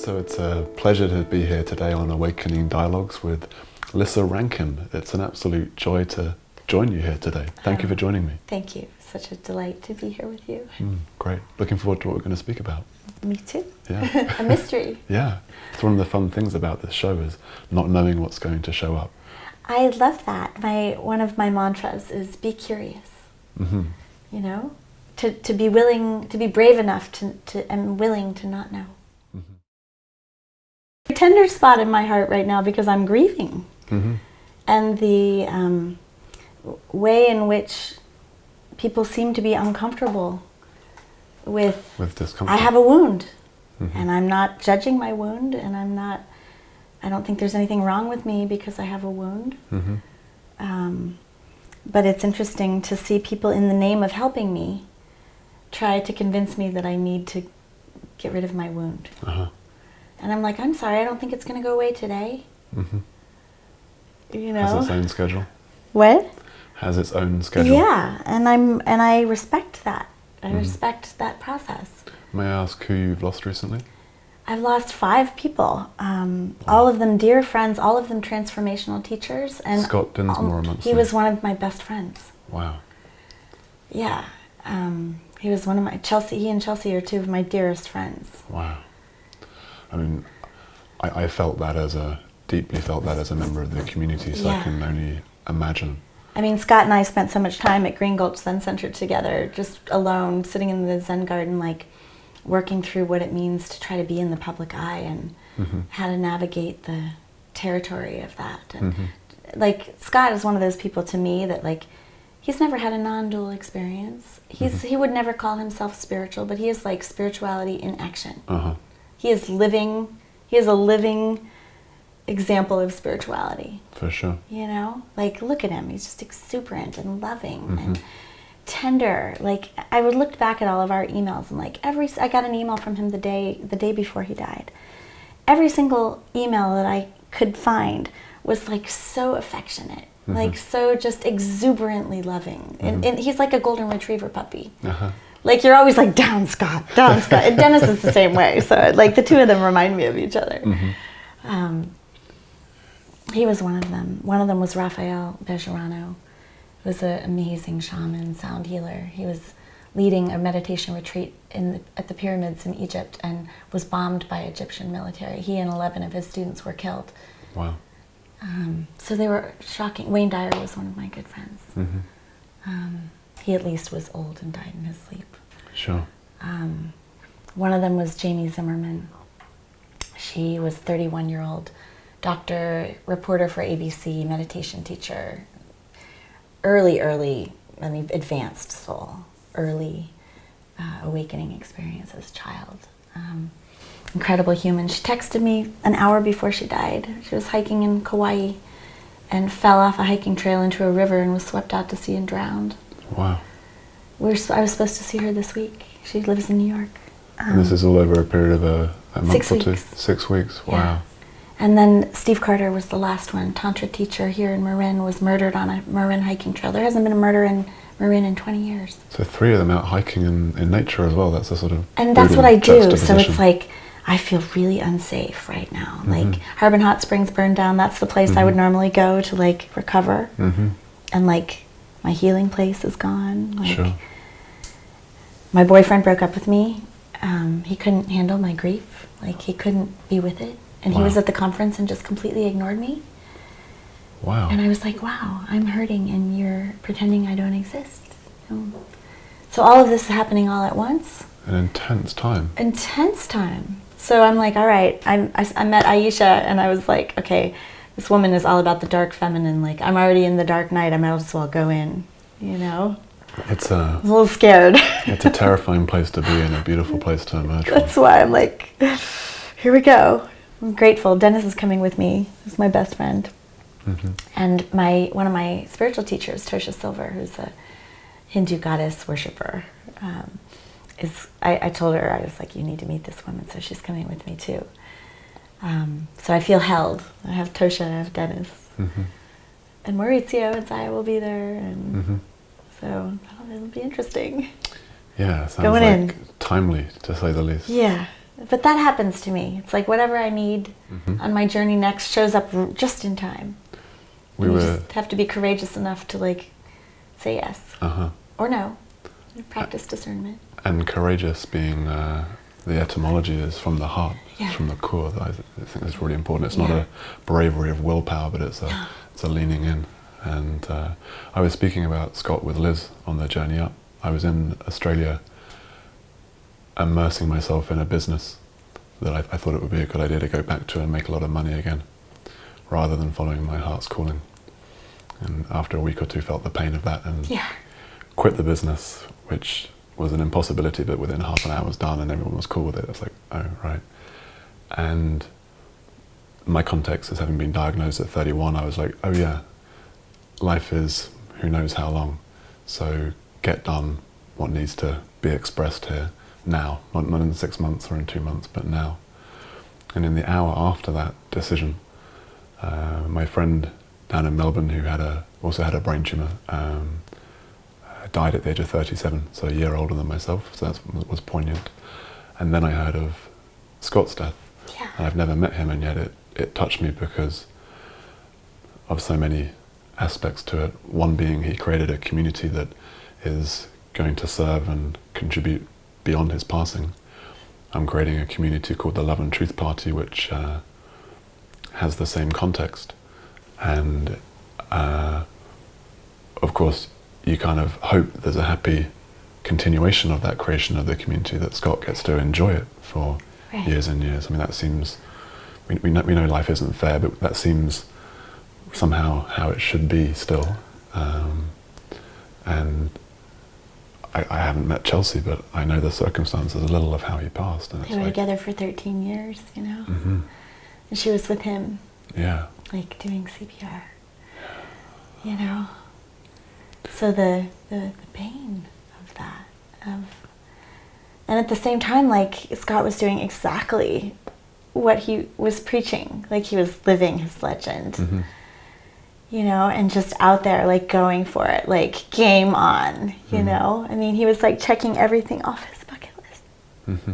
So it's a pleasure to be here today on Awakening Dialogues with Lissa Rankin. It's an absolute joy to join you here today. Thank you for joining me. Thank you. Such a delight to be here with you. Great. Looking forward to what we're going to speak about. Me too. Yeah. A mystery. Yeah. It's one of the fun things about this show is not knowing what's going to show up. I love that. One of my mantras is be curious. Mm-hmm. You know? To be willing, to be brave enough to and willing to not know. Mm-hmm. A tender spot in my heart right now because I'm grieving. Mm-hmm. And the way in which people seem to be uncomfortable with discomfort. I have a wound. Mm-hmm. And I'm not judging my wound, and I don't think there's anything wrong with me because I have a wound. Mm-hmm. But it's interesting to see people in the name of helping me try to convince me that I need to get rid of my wound. Uh-huh. And I'm like, I'm sorry, I don't think it's going to go away today. Mm-hmm. You know? Has its own schedule. What? Has its own schedule. Yeah, and I respect that. I respect that process. May I ask who you've lost recently? I've lost 5 people, all of them dear friends, all of them transformational teachers. And Scott Dinsmore amongst he them. was one of my best friends. Wow. Yeah, he was one of my, he and Chelsea are 2 of my dearest friends. Wow. I mean, I deeply felt that as a member of the community, so Yeah. I can only imagine. I mean, Scott and I spent so much time at Green Gulch Zen Center together, just alone, sitting in the Zen garden, like working through what it means to try to be in the public eye and how to navigate the territory of that. And like, Scott is one of those people to me that, like, he's never had a non-dual experience. He would never call himself spiritual, but he is like spirituality in action. Uh-huh. He is a living example of spirituality. For sure. You know, like, look at him. He's just exuberant and loving and tender. Like, I would look back at all of our emails and, like, I got an email from him the day before he died. Every single email that I could find was, like, so affectionate, like, so just exuberantly loving. And he's like a golden retriever puppy. Uh-huh. Like, you're always like, down, Scott, down, Scott. And Dennis is the same way. So, like, the 2 of them remind me of each other. He was one of them. One of them was Raphael Bejarano, who was an amazing shaman, sound healer. He was leading a meditation retreat at the pyramids in Egypt and was bombed by Egyptian military. He and 11 of his students were killed. Wow. So they were shocking. Wayne Dyer was one of my good friends. He at least was old and died in his sleep. Sure. One of them was Jaime Zimmerman. She was a 31-year-old doctor, reporter for ABC, meditation teacher, advanced soul, early awakening experience as a child. Incredible human. She texted me an hour before she died. She was hiking in Kauai and fell off a hiking trail into a river and was swept out to sea and drowned. Wow. I was supposed to see her this week. She lives in New York. And this is all over a period of a month 6 or 2? weeks. 6 weeks. Wow. Yeah. And then Steve Carter was the last one. Tantra teacher here in Marin was murdered on a Marin hiking trail. There hasn't been a murder in Marin in 20 years. So 3 of them out hiking in nature as well. That's a sort of... And that's what I do. So it's like, I feel really unsafe right now. Like, Harbin Hot Springs burned down. That's the place I would normally go to, like, recover. And, like, my healing place is gone. Like, sure. My boyfriend broke up with me. He couldn't handle my grief. Like, he couldn't be with it. And he was at the conference and just completely ignored me. Wow. And I was like, wow, I'm hurting and you're pretending I don't exist. So all of this is happening all at once. An intense time. Intense time. So I'm like, all right, I met Aisha and I was like, okay, this woman is all about the dark feminine. Like, I'm already in the dark night. I might as well go in, you know? It's I'm a little scared. It's a terrifying place to be and a beautiful place to emerge from. That's why I'm like, here we go. I'm grateful. Dennis is coming with me. He's my best friend. And one of my spiritual teachers, Tosha Silver, who's a Hindu goddess worshiper, I told her, I was like, you need to meet this woman, so she's coming with me too. So I feel held. I have Tosha, I have Dennis. And Maurizio and Zaya will be there, and so it'll be interesting. Yeah, sounds Going like in. timely, to say the least. Yeah, But that happens to me. It's like whatever I need on my journey next shows up just in time. You just have to be courageous enough to like say yes or no. Practice discernment. And courageous being the etymology is from the heart, it's from the core. I think that's really important. It's not a bravery of willpower, but it's a leaning in. And I was speaking about Scott with Liz on the journey up. I was in Australia immersing myself in a business that I thought it would be a good idea to go back to and make a lot of money again, rather than following my heart's calling. And after a week or two felt the pain of that and quit the business, which was an impossibility, but within half an hour was done and everyone was cool with it. I was like, oh, right. And my context is having been diagnosed at 31, I was like, oh yeah, life is who knows how long. So get done what needs to be expressed here now, not in 6 months or in 2 months, but now. And in the hour after that decision, my friend down in Melbourne who also had a brain tumour, died at the age of 37, so a year older than myself, so that was poignant. And then I heard of Scott's death, and I've never met him, and yet it touched me because of so many aspects to it. One being he created a community that is going to serve and contribute beyond his passing. I'm creating a community called the Love and Truth Party, which has the same context. And of course, you kind of hope there's a happy continuation of that creation of the community, that Scott gets to enjoy it for years and years. I mean, that seems, we know life isn't fair, but that seems somehow how it should be still. And I haven't met Chelsea, but I know the circumstances a little of how he passed. And they were together for 13 years, you know? And she was with him. Yeah. Like doing CPR. You know? So the pain of that, and at the same time, like Scott was doing exactly what he was preaching, like he was living his legend, you know, and just out there, like going for it, like game on, you know. I mean, he was like checking everything off his bucket list.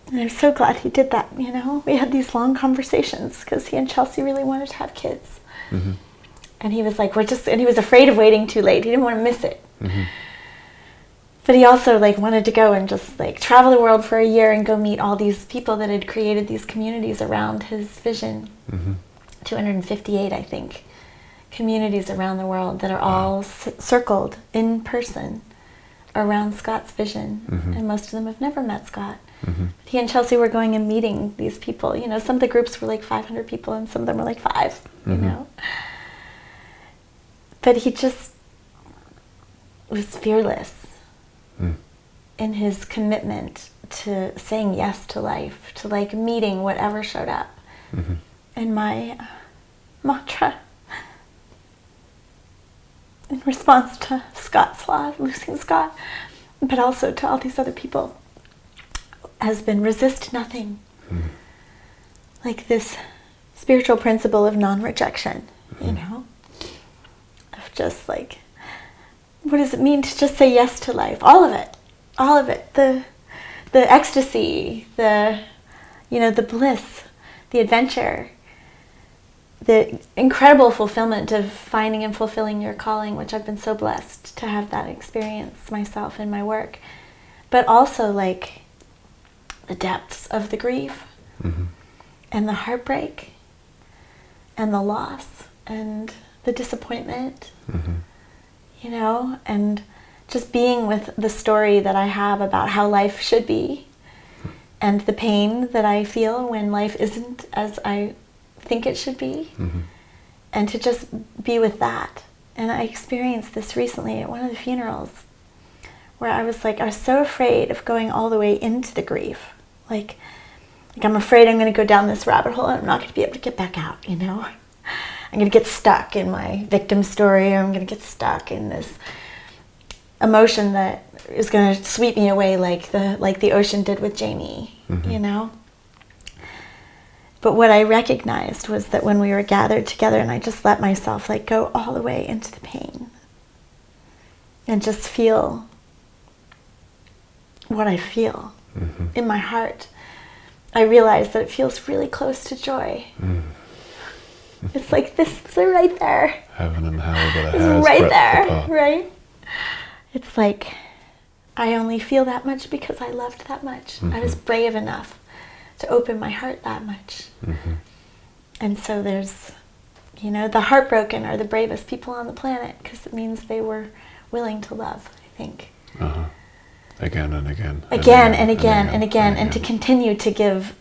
And I'm so glad he did that, you know. We had these long conversations because he and Chelsea really wanted to have kids. And he was like, and he was afraid of waiting too late. He didn't want to miss it. But he also like wanted to go and just like travel the world for a year and go meet all these people that had created these communities around his vision. 258, I think, communities around the world that are all circled in person around Scott's vision. And most of them have never met Scott. He and Chelsea were going and meeting these people. You know, some of the groups were like 500 people and some of them were like 5, you know. But he just was fearless in his commitment to saying yes to life, to like meeting whatever showed up. And my mantra in response to Scott's loss, losing Scott, but also to all these other people, has been resist nothing. Like this spiritual principle of non-rejection, you know? Of just like, what does it mean to just say yes to life? All of it. All of it. The ecstasy, you know, the bliss, the adventure, the incredible fulfillment of finding and fulfilling your calling, which I've been so blessed to have that experience myself in my work. But also like the depths of the grief and the heartbreak and the loss and the disappointment, you know, and just being with the story that I have about how life should be and the pain that I feel when life isn't as I think it should be, and to just be with that. And I experienced this recently at one of the funerals where I was so afraid of going all the way into the grief. Like I'm afraid I'm going to go down this rabbit hole and I'm not going to be able to get back out, you know. I'm going to get stuck in my victim story, or I'm going to get stuck in this emotion that is going to sweep me away like the ocean did with Jaime, you know? But what I recognized was that when we were gathered together and I just let myself like go all the way into the pain and just feel what I feel in my heart, I realize that it feels really close to joy. It's like this is right there. Heaven and hell, but a It's hair's right breadth there, apart. right? It's like I only feel that much because I loved that much. I was brave enough to open my heart that much. And so there's, the heartbroken are the bravest people on the planet because it means they were willing to love, I think. Again and again. Again and again and again, and to continue to give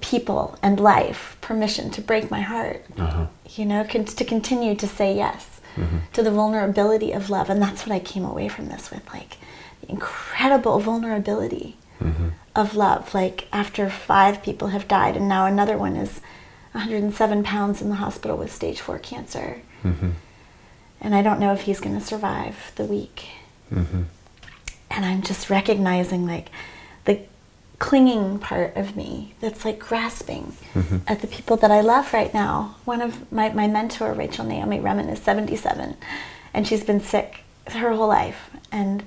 people and life permission to break my heart. To continue to say yes to the vulnerability of love. And that's what I came away from this with, like the incredible vulnerability of love. Like after 5 people have died and now another one is 107 pounds in the hospital with stage 4 cancer. And I don't know if he's going to survive the week. And I'm just recognizing like the clinging part of me that's like grasping at the people that I love right now. One of my mentor, Rachel Naomi Remen, is 77 and she's been sick her whole life. And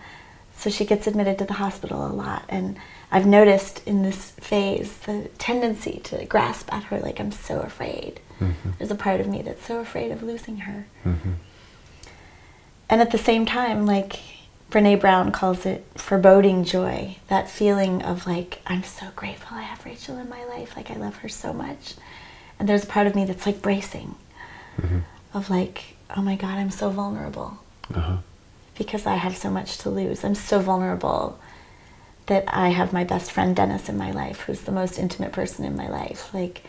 so she gets admitted to the hospital a lot. And I've noticed in this phase the tendency to grasp at her like I'm so afraid. There's a part of me that's so afraid of losing her. And at the same time, like Brene Brown calls it foreboding joy, that feeling of like, I'm so grateful I have Rachel in my life, like I love her so much. And there's a part of me that's like bracing, of like, oh my God, I'm so vulnerable because I have so much to lose. I'm so vulnerable that I have my best friend Dennis in my life, who's the most intimate person in my life. Like,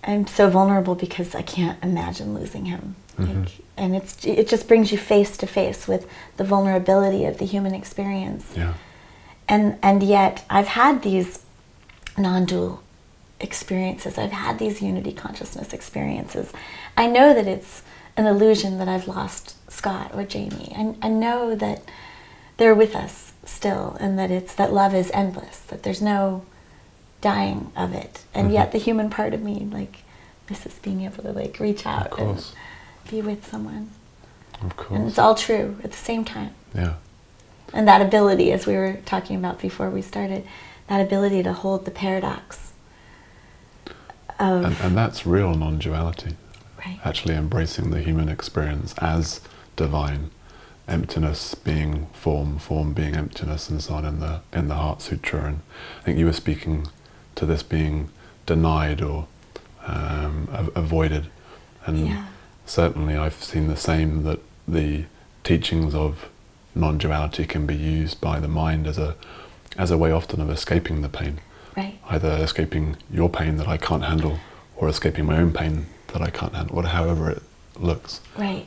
I'm so vulnerable because I can't imagine losing him. Like, and it just brings you face to face with the vulnerability of the human experience. And yet I've had these non-dual experiences. I've had these unity consciousness experiences. I know that it's an illusion that I've lost Scott or Jamie. I know that they're with us still, and that love is endless, that there's no dying of it. And yet the human part of me like misses being able to like reach out and be with someone. Of course. And it's all true at the same time. Yeah. And that ability, as we were talking about before we started, that ability to hold the paradox of... And that's real non-duality. Right. Actually embracing the human experience as divine, emptiness being form, form being emptiness, and so on in the Heart Sutra. And I think you were speaking to this being denied or avoided. And certainly I've seen the same, that the teachings of non-duality can be used by the mind as a way often of escaping the pain. Right. Either escaping your pain that I can't handle, or escaping my own pain that I can't handle, however it looks. Right.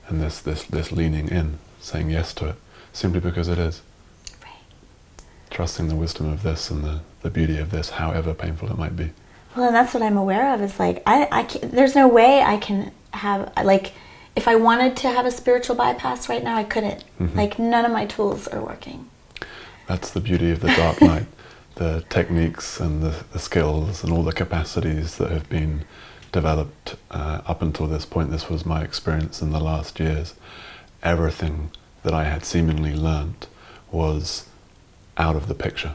And this leaning in, saying yes to it, simply because it is. Right. Trusting the wisdom of this and the beauty of this, however painful it might be. Well, and that's what I'm aware of, is like, I can't, there's no way I can have, like, if I wanted to have a spiritual bypass right now, I couldn't. Like, none of my tools are working. That's the beauty of the dark night. The techniques and the skills and all the capacities that have been developed up until this point. This was my experience in the last years. Everything that I had seemingly learnt was out of the picture,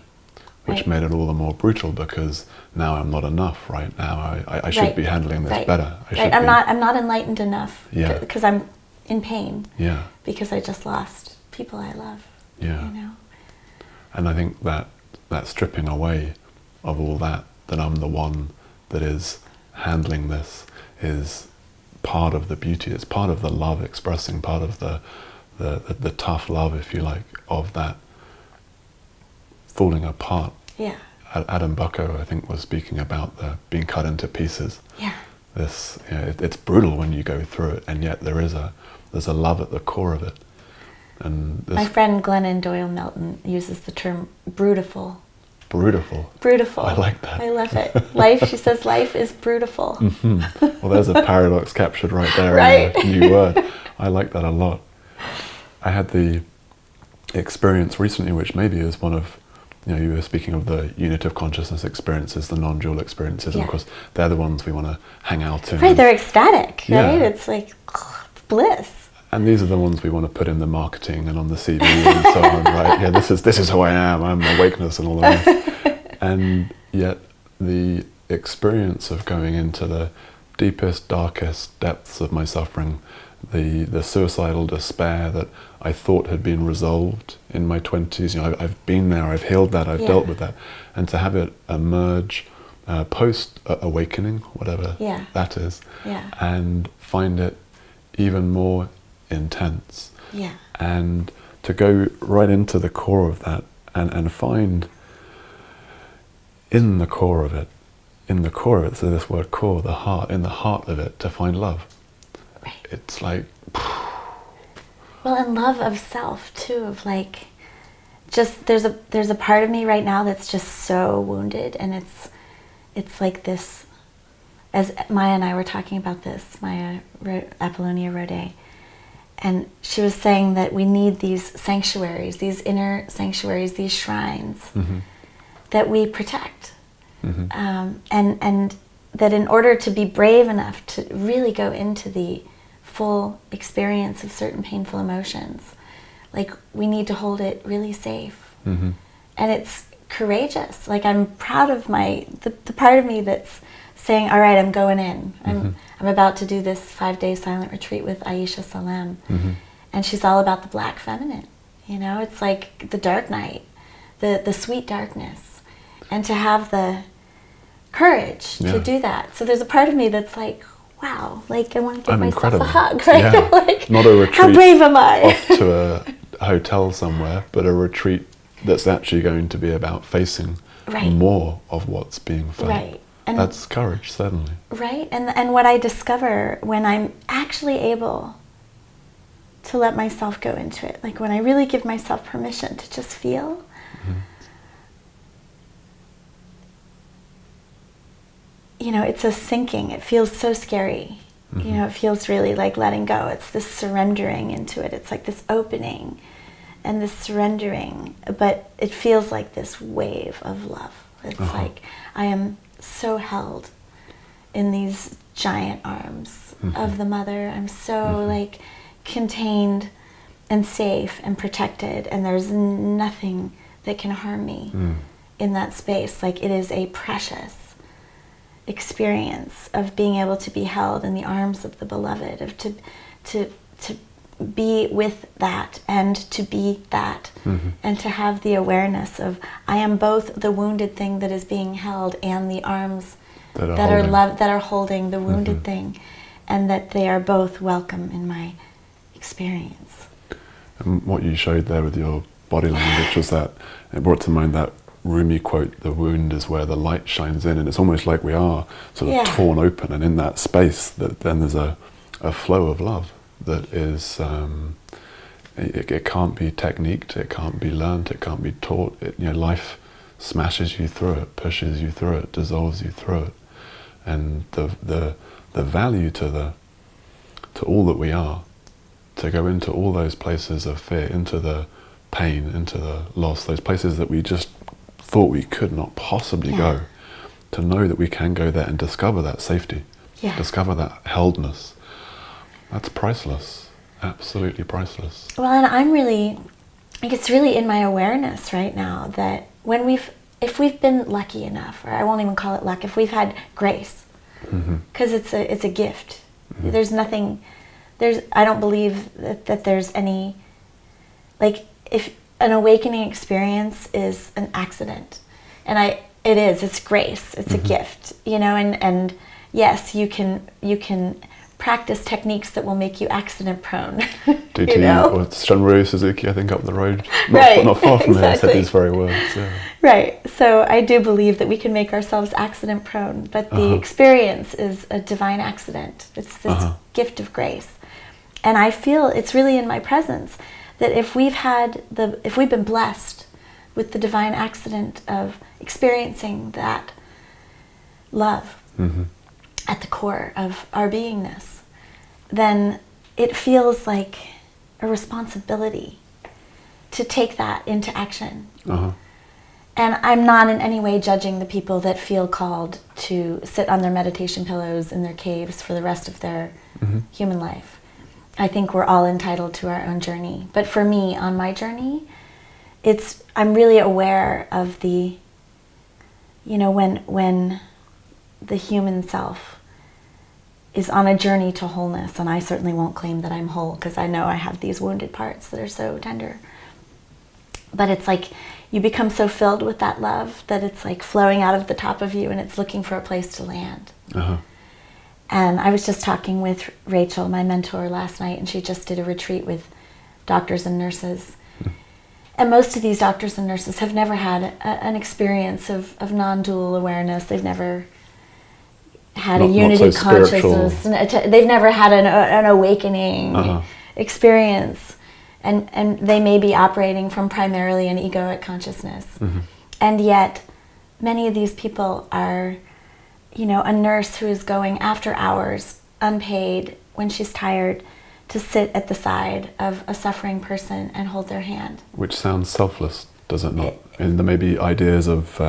which made it all the more brutal, because now I'm not enough. Right now, I should be handling this better. I'm not enlightened enough because I'm in pain. Yeah. Because I just lost people I love. Yeah. You know. And I think that stripping away of all that I'm the one that is handling this, is part of the beauty. It's part of the love expressing, part of the tough love, if you like, of that falling apart. Yeah. Adam Bucko, I think, was speaking about the being cut into pieces. Yeah. This, it's brutal when you go through it, and yet there's a love at the core of it. And my friend Glennon Doyle Melton uses the term brutiful. Brutiful. Brutiful. I like that. I love it. Life, she says, life is brutiful. Well, there's a paradox captured right there Right. in a new word. I like that a lot. I had the experience recently, which maybe is one of, you were speaking of the unit of consciousness experiences, the non-dual experiences, and of course they're the ones we want to hang out in. Right, they're ecstatic, right? Yeah. It's like bliss. And these are the ones we want to put in the marketing and on the CV and so on, right? Yeah, this is who I am. I'm awakeness and all the rest. And yet the experience of going into the deepest, darkest depths of my suffering, the suicidal despair that I thought had been resolved in my 20s, I've been there, I've healed that, I've dealt with that, and to have it emerge post-awakening, whatever that is, and find it even more intense. And to go right into the core of that and find in the core of it, so this word core, the heart, in the heart of it, to find love. Right. It's like... Well, and love of self, too, of like, just, there's a part of me right now that's just so wounded, and it's like this, as Maya and I were talking about this, Maya Apollonia Rode, and she was saying that we need these sanctuaries, these inner sanctuaries, these shrines that we protect. And that in order to be brave enough to really go into the full experience of certain painful emotions, like, we need to hold it really safe. And it's courageous. Like, I'm proud of the part of me that's saying, all right, I'm going in. I'm about to do this 5-day silent retreat with Aisha Salem. And she's all about the black feminine. It's like the dark night, the sweet darkness. And to have the courage to do that. So there's a part of me that's like, wow, like, I want to give myself a hug. Right? Like, not a retreat. How brave am I? Off to a hotel somewhere, but a retreat that's actually going to be about facing more of what's being felt. Right. And that's courage, certainly. Right. And what I discover when I'm actually able to let myself go into it, like when I really give myself permission to just feel, it's a sinking. It feels so scary. It feels really like letting go. It's this surrendering into it. It's like this opening and this surrendering, but it feels like this wave of love. It's like I am so held in these giant arms of the mother. I'm so like contained and safe and protected, and there's nothing that can harm me in that space. Like, it is a precious experience of being able to be held in the arms of the beloved, of to be with that and to be that, and to have the awareness of I am both the wounded thing that is being held and the arms that are holding the wounded thing, and that they are both welcome in my experience. And what you showed there with your body language was that it brought to mind that Rumi quote, the wound is where the light shines in, and it's almost like we are sort of torn open, and in that space that then there's a flow of love that is it can't be techniqued, it can't be learned, it can't be taught. Life smashes you through it, pushes you through it, dissolves you through it, and the value to all that we are, to go into all those places of fear, into the pain, into the loss, those places that we just thought we could not possibly go, to know that we can go there and discover that safety, discover that heldness, that's priceless, absolutely priceless. Well, and I'm really, like, it's really in my awareness right now that if we've been lucky enough, or I won't even call it luck, if we've had grace, because it's a gift. There's nothing, I don't believe that there's any, like, if an awakening experience is an accident, and it's grace, it's a gift, and yes, you can practice techniques that will make you accident prone. DT or Shunryu Suzuki, I think, up the road, not far from here, said these very words. Right. So I do believe that we can make ourselves accident prone, but the experience is a divine accident. It's this gift of grace, and I feel it's really in my presence that if we've been blessed with the divine accident of experiencing that love at the core of our beingness, then it feels like a responsibility to take that into action. And I'm not in any way judging the people that feel called to sit on their meditation pillows in their caves for the rest of their human life. I think we're all entitled to our own journey. But for me, on my journey, I'm really aware of the you know, when the human self is on a journey to wholeness, and I certainly won't claim that I'm whole because I know I have these wounded parts that are so tender. But it's like you become so filled with that love that it's like flowing out of the top of you and it's looking for a place to land. Uh-huh. And I was just talking with Rachel, my mentor, last night, and she just did a retreat with doctors and nurses. And most of these doctors and nurses have never had an experience of non-dual awareness. They've never had a unity consciousness. They've never had an awakening experience. And they may be operating from primarily an egoic consciousness. And yet, many of these people are, you know, a nurse who is going after hours, unpaid, when she's tired, to sit at the side of a suffering person and hold their hand. Which sounds selfless, does it not? And there may be ideas of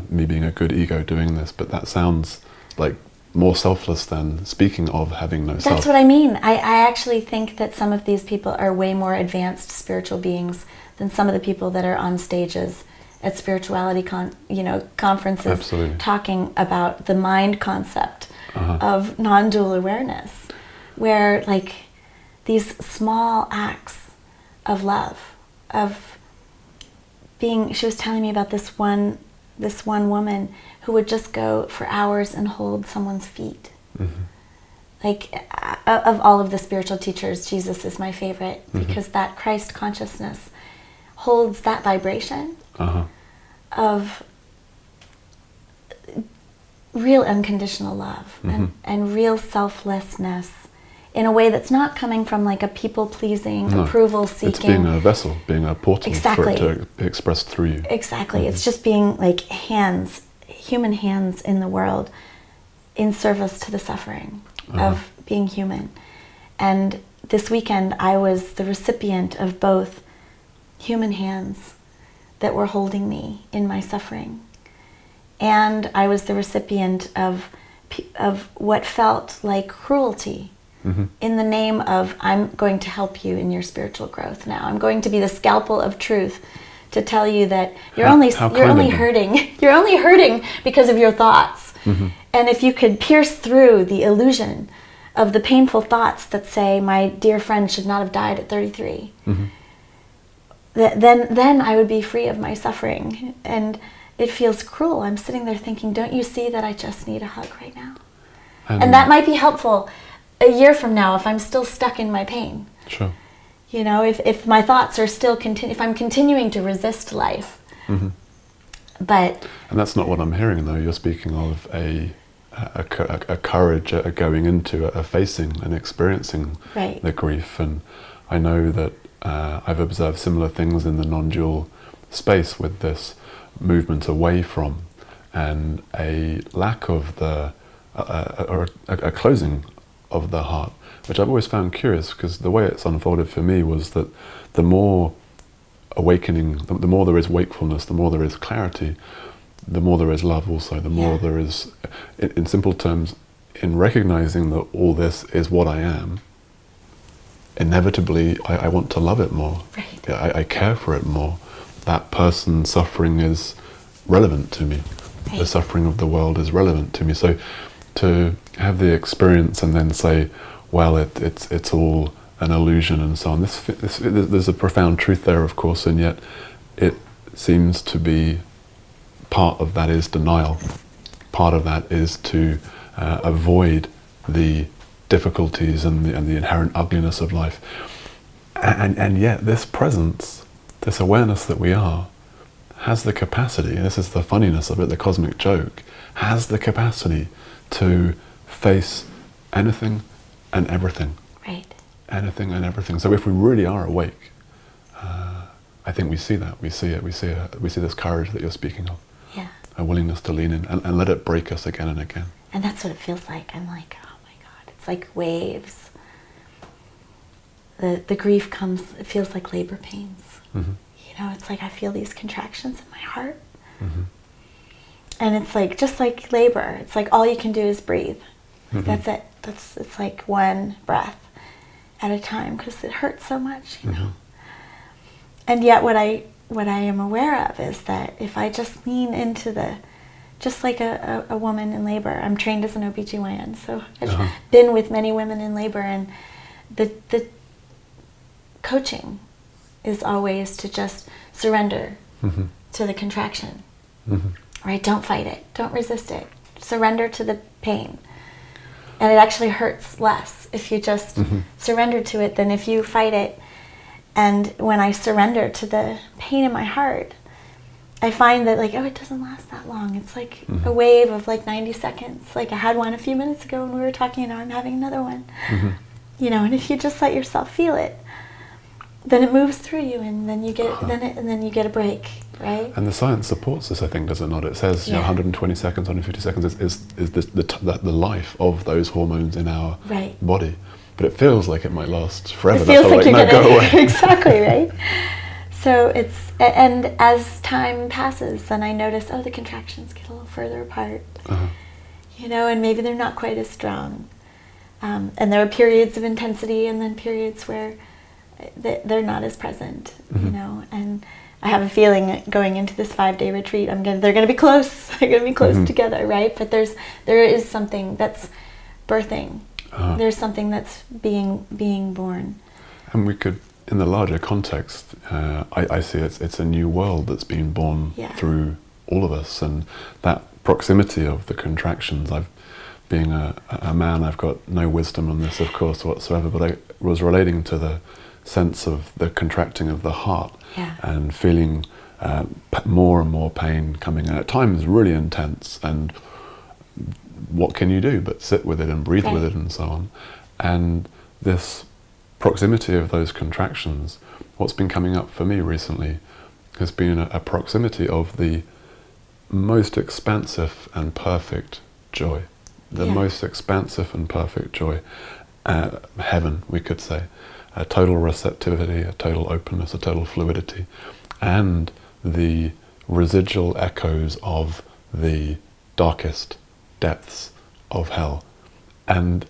me being a good ego doing this, but that sounds like more selfless than speaking of having no self. That's what I mean. I actually think that some of these people are way more advanced spiritual beings than some of the people that are on stages at spirituality conferences. Absolutely. Talking about the mind concept of non-dual awareness, where like these small acts of love, of being, she was telling me about this one woman who would just go for hours and hold someone's feet. Like, of all of the spiritual teachers, Jesus is my favorite, because that Christ consciousness holds that vibration of real unconditional love and real selflessness, in a way that's not coming from like a people-pleasing, approval-seeking. It's being a vessel, being a portal for it to be expressed through you. Exactly. It's just being like hands, human hands in the world, in service to the suffering of being human. And this weekend, I was the recipient of both human hands that were holding me in my suffering, and I was the recipient of what felt like cruelty. In the name of, I'm going to help you in your spiritual growth now. I'm going to be the scalpel of truth to tell you that you're only hurting. You're only hurting because of your thoughts. And if you could pierce through the illusion of the painful thoughts that say, my dear friend should not have died at 33, then I would be free of my suffering. And it feels cruel. I'm sitting there thinking, don't you see that I just need a hug right now? And that might be helpful a year from now if I'm still stuck in my pain. Sure. You know, if my thoughts are still if I'm continuing to resist life. But and that's not what I'm hearing, though. You're speaking of a courage, going into, facing and experiencing the grief. And I know that I've observed similar things in the non-dual space, with this movement away from and a lack of or a closing of the heart, which I've always found curious, because the way it's unfolded for me was that the more awakening, the more there is wakefulness, the more there is clarity, the more there is love also, the more there is, in simple terms, in recognizing that all this is what I am, inevitably I want to love it more. I care for it more. That person's suffering is relevant to me. The suffering of the world is relevant to me. So to have the experience and then say, well, it's all an illusion and so on. There's a profound truth there, of course, and yet it seems to be part of that is denial. Part of that is to avoid the difficulties and the inherent ugliness of life. And yet this presence, this awareness that we are, has the capacity, and this is the funniness of it, the cosmic joke, has the capacity to face anything and everything. Anything and everything. So if we really are awake, I think we see that. We see it. We see this courage that you're speaking of. A willingness to lean in and let it break us again and again. And that's what it feels like. I'm like, oh my God, it's like waves. The grief comes, it feels like labor pains. You know, it's like I feel these contractions in my heart. And it's like, just like labor, it's like all you can do is breathe. That's it. It's like one breath at a time, because it hurts so much, you know. And yet what I am aware of is that if I just lean into the just like a woman in labor. I'm trained as an OBGYN, so I've been with many women in labor, and the coaching is always to just surrender to the contraction. Right? Don't fight it. Don't resist it. Surrender to the pain. And it actually hurts less if you just surrender to it than if you fight it. And when I surrender to the pain in my heart, I find that, like, oh, it doesn't last that long. It's like a wave of like 90 seconds. Like, I had one a few minutes ago when we were talking, and now I'm having another one. You know, and if you just let yourself feel it, then it moves through you, and then you get then you get a break, right? And the science supports this, I think, does it not? It says 120 seconds, 150 seconds is the life of those hormones in our body. But it feels like it might last forever. It feels like you're no, go away. Exactly, right? So it's, and as time passes, then I notice, oh, the contractions get a little further apart, you know, and maybe they're not quite as strong. And there are periods of intensity, and then periods where they're not as present, you know. And I have a feeling going into this 5-day retreat, they're going to be close. They're going to be close together, right? But there is something that's birthing. There's something that's being born. And we could, in the larger context, I see it's a new world that's being born through all of us, and that proximity of the contractions. Being a man, I've got no wisdom on this, of course, whatsoever, but I was relating to the sense of the contracting of the heart and feeling more and more pain coming, and at times really intense, and what can you do but sit with it and breathe with it and so on. And this proximity of those contractions, what's been coming up for me recently has been a proximity of the most expansive and perfect joy. The most expansive and perfect joy. Heaven, we could say. A total receptivity, a total openness, a total fluidity, and the residual echoes of the darkest depths of hell. And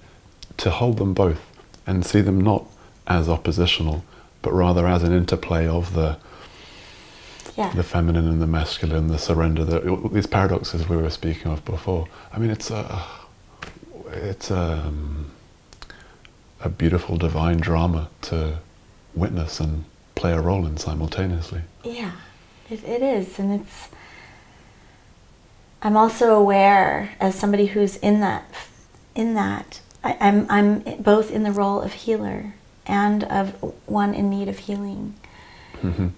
to hold them both and see them not as oppositional, but rather as an interplay of the feminine and the masculine, the surrender, these paradoxes we were speaking of before. I mean, it's a beautiful divine drama to witness and play a role in simultaneously. Yeah, it is, and I'm also aware, as somebody who's in that, I'm both in the role of healer and of one in need of healing.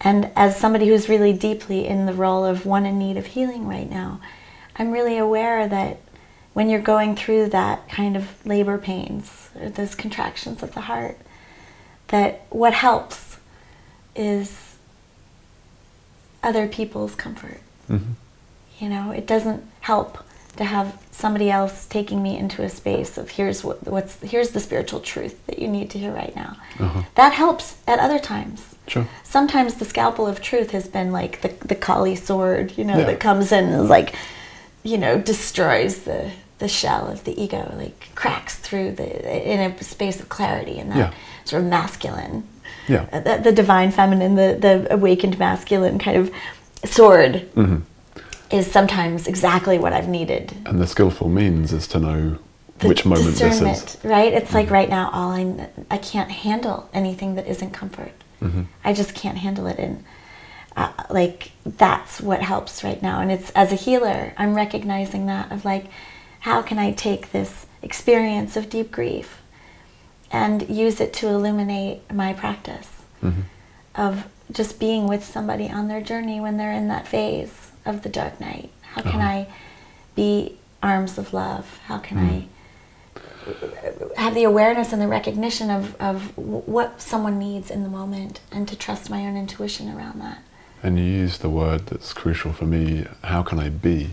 And as somebody who's really deeply in the role of one in need of healing right now, I'm really aware that when you're going through that kind of labor pains, or those contractions of the heart, that what helps is other people's comfort. You know, it doesn't help to have somebody else taking me into a space of here's the spiritual truth that you need to hear right now. That helps at other times. Sure. Sometimes the scalpel of truth has been like the Kali sword, you know, that comes in and is like, you know, destroys the shell of the ego, like cracks through in a space of clarity, and that sort of masculine, the divine feminine, the awakened masculine kind of sword is sometimes exactly what I've needed. And the skillful means is to know which moment this is. Right? It's like right now, I can't handle anything that isn't comfort. I just can't handle it, and like that's what helps right now. And it's, as a healer, I'm recognizing that, of like, how can I take this experience of deep grief and use it to illuminate my practice of just being with somebody on their journey when they're in that phase of the dark night? How can I be arms of love? How can I have the awareness and the recognition of what someone needs in the moment, and to trust my own intuition around that? And you use the word that's crucial for me, how can I be?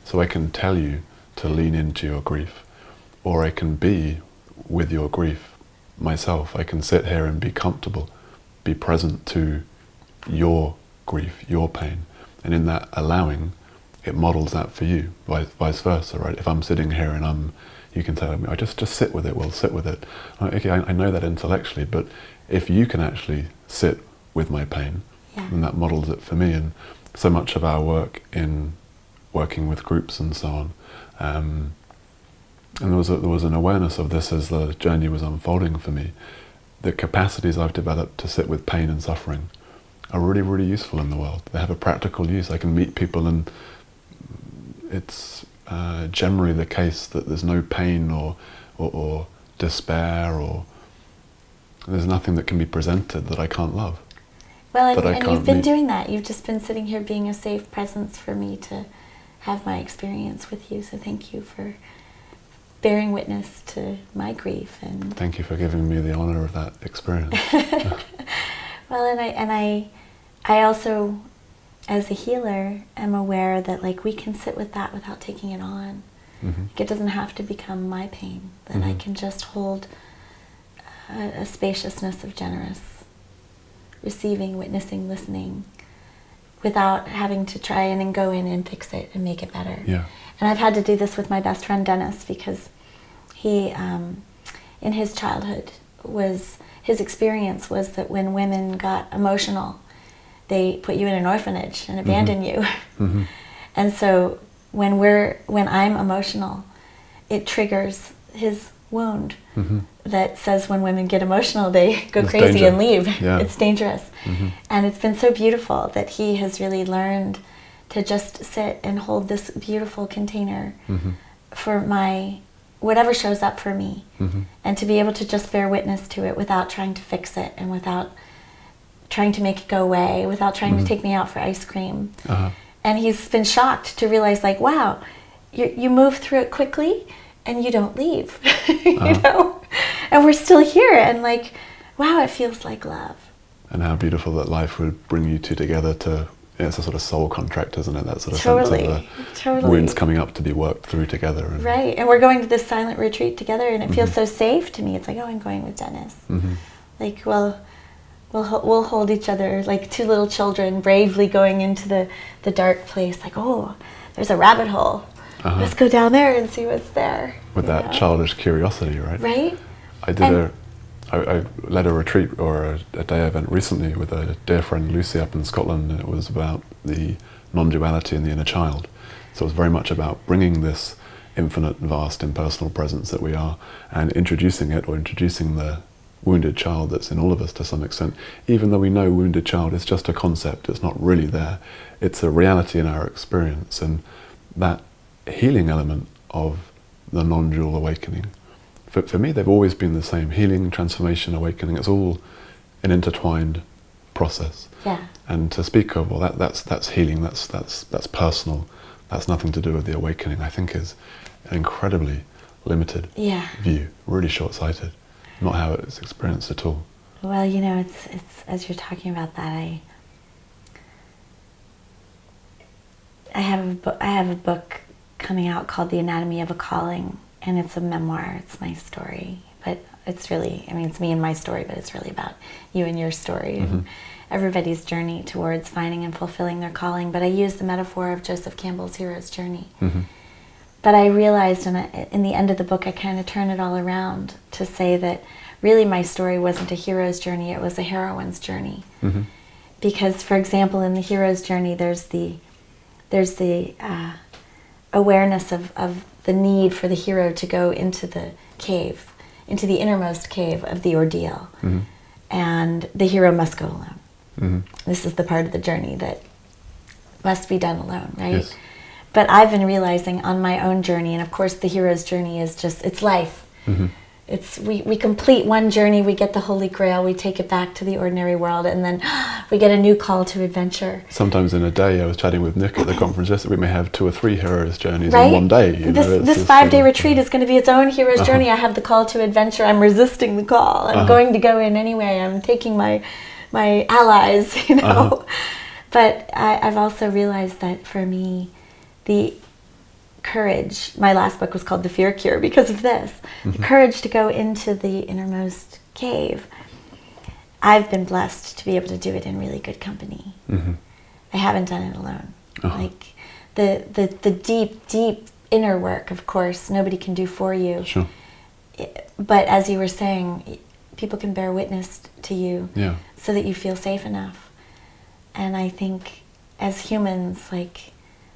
So I can tell you to lean into your grief, or I can be with your grief myself. I can sit here and be comfortable, be present to your grief, your pain, and in that allowing, it models that for you, vice versa, right? If I'm sitting here and you can tell me, I just sit with it, we'll sit with it. Okay, I know that intellectually, but if you can actually sit with my pain, then that models it for me. And so much of our work in working with groups and so on. And there was an awareness of this as the journey was unfolding for me. The capacities I've developed to sit with pain and suffering are really, really useful in the world. They have a practical use. I can meet people, and it's generally the case that there's no pain or despair, or there's nothing that can be presented that I can't love. Well, and you've been doing that. You've just been sitting here being a safe presence for me to have my experience with you. So thank you for bearing witness to my grief. And thank you for giving me the honor of that experience. Well, and I also, as a healer, am aware that like we can sit with that without taking it on. Mm-hmm. Like, it doesn't have to become my pain. That Mm-hmm. I can just hold a spaciousness of generous receiving, witnessing, listening, without having to try and go in and fix it and make it better. Yeah. And I've had to do this with my best friend Dennis, because he, in his childhood, his experience was that when women got emotional, they put you in an orphanage and abandon you. Mm-hmm. And so when I'm emotional, it triggers his wound. Mm-hmm. That says when women get emotional, they go It's crazy danger. and leave. Yeah. It's dangerous. Mm-hmm. And it's been so beautiful that he has really learned to just sit and hold this beautiful container Mm-hmm. for whatever shows up for me. Mm-hmm. And to be able to just bear witness to it without trying to fix it, and without trying to make it go away, without trying Mm-hmm. to take me out for ice cream. Uh-huh. And he's been shocked to realize, like, wow, you move through it quickly and you don't leave, you know? And we're still here, and like, wow, it feels like love. And how beautiful that life would bring you two together to, it's a sort of soul contract, isn't it? That sort of Totally, sense of totally. wounds coming up to be worked through together. And Right, and we're going to this silent retreat together, and it feels so safe to me. It's like, oh, I'm going with Dennis. Mm-hmm. Like, well, we'll hold each other like two little children bravely going into the dark place. Like, oh, there's a rabbit hole. Uh-huh. Let's go down there and see what's there. With that childish curiosity, right? Right? I led a retreat or a day event recently with a dear friend Lucy up in Scotland, and it was about the non-duality in the inner child. So it was very much about bringing this infinite, vast, impersonal presence that we are, and introducing it, or introducing the wounded child that's in all of us to some extent, even though we know wounded child is just a concept, it's not really there. It's a reality in our experience, and that healing element of the non-dual awakening. For me, they've always been the same. Healing, transformation, awakening, it's all an intertwined process. Yeah. And to speak of, well, that's healing, that's personal, that's nothing to do with the awakening, I think is an incredibly limited view, really short-sighted, not how it's experienced at all. Well, you know, it's as you're talking about that, I have a book coming out called The Anatomy of a Calling, and it's a memoir. It's my story, but it's really, I mean, it's me and my story, but it's really about you and your story, and everybody's journey towards finding and fulfilling their calling. But I use the metaphor of Joseph Campbell's hero's journey. But I realized in the end of the book, I kind of turn it all around to say that really my story wasn't a hero's journey, it was a heroine's journey. Because, for example, in the hero's journey, there's the awareness of the need for the hero to go into the cave, into the innermost cave of the ordeal. And the hero must go alone. This is the part of the journey that must be done alone, right? Yes. But I've been realizing on my own journey, and of course the hero's journey is just, it's life. It's we complete one journey, we get the Holy Grail, we take it back to the ordinary world, and then we get a new call to adventure. Sometimes in a day, I was chatting with Nick at the conference yesterday, we may have 2 or 3 hero's journeys Right? in one day. You know, This 5-day retreat is going to be its own hero's journey. I have the call to adventure. I'm resisting the call. I'm going to go in anyway. I'm taking my allies, you know. But I've also realized that for me, the courage, my last book was called The Fear Cure because of this, the courage to go into the innermost cave. I've been blessed to be able to do it in really good company. I haven't done it alone. Like the deep, deep inner work, of course, nobody can do for you. Sure. But as you were saying, people can bear witness to you so that you feel safe enough. And I think as humans, like,